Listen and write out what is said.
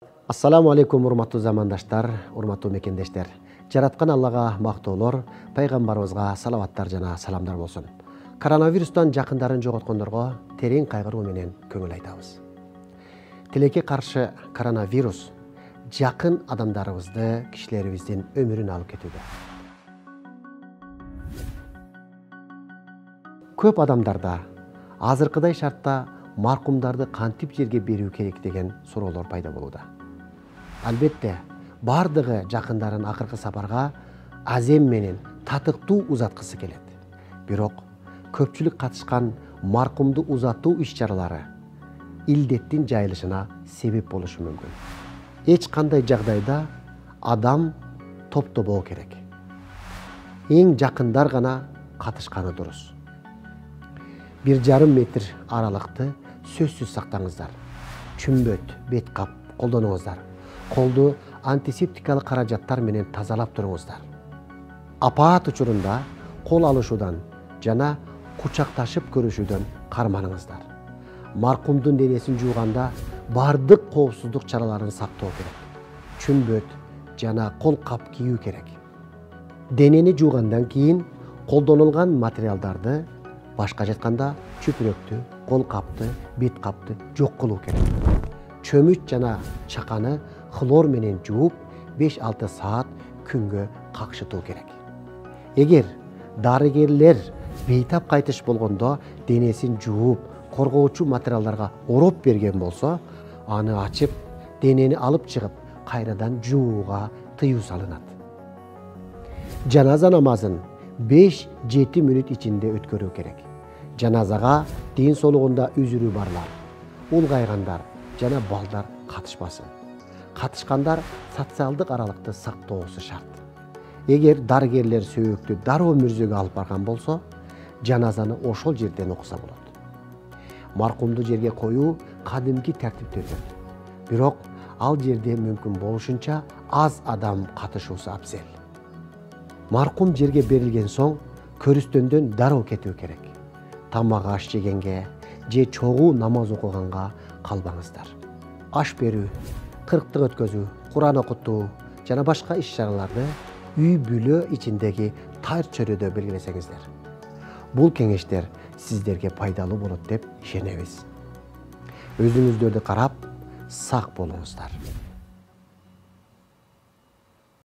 Ассаламу алейкум, урматтуу замандаштар, урматтуу мекендештер. Жараткан Аллага мактоолор, пайгамбарыбызга салаваттар жана саламдар болсун. Коронавирустан жакындарын жоготкондорго терең кайгыруу менен көңүл айтабыз. Тилекке каршы коронавирус жакын адамдарыбызды, кишилерибиздин өмүрүн алып кетүүдө. Көп адамдарда азыркыдай шартта маркумдарды кантип жерге берүү керек деген суроолор пайда болууда. Албетте, бардыгы жакындарын акыркы сапарга азем менен татыктуу узаткысы келет. Бирок көпчүлүк катышкан маркумду узатуу иш-чаралары илдеттин жайылышына себеп болушу мүмкүн. Эч кандай жагдайда адам топтобоо керек. Эң жакындар гана катышканы дурус. 1,5 метр аралыкты сөзсүз сактаңыздар. Чүмбөт, бет кап колдонуңуздар. Колду антисептикалык каражаттар менен тазалап туруңуздар. Апаат учурунда кол алышуудан жана кучакташып көрүшүүдөн карманыңыздар. Маркумдун денесин жууганда бардык коопсуздук чараларын сактоо керек. Чүмбөт жана кол кап кийүү керек. Денени жуугандан кийин колдонулган материалдарды, башка жатканда чүпүрөктү, кол капты, бет капты жок кылуу керек. Чөмүч жана чаканы хлор менен жууп 5-6 саат күнгө какшытуу керек. Эгер дарыгерлер бейтап кайтыш болгондо денесин жууп, коргоочу материалдарга ороп берген болсо, аны ачып, денени алып чыгып, кайрадан жууга тыюу салынат. Жаназа намазын 5-7 мүнөт ичинде өткөрүү керек. Жаназага ден соолугунда үзүрү барлар, улгайгандар жана балдар катышпасын. Катышкандар социалдык аралыкты сактоосу шарт. Эгер дарыгерлер сөөгүктү дароо мөрзөгө алып барган болсо, жаназаны ошол жерден окуса болот. Маркумду жерге коюу кадимки тартиптөрдөн. Бирок ал жерде мүмкүн болушунча аз адам катышуусу абзел. Маркум жерге берилген соң көрүстөндөн дароо кетүү керек. Тамак аш жегенге же чогуу намаз окуганга калбаңыздар. Аш берүү, кырктык өткөзүү, Куран окутуу жана башка иш-чараларды үй бүлө ичиндеги тайыр чөйрөдө белгилесеңиздер. Бул кеңештер сиздерге пайдалуу болот деп ишенебиз. Өзүңүздөрдү карап, сак болуңуздар.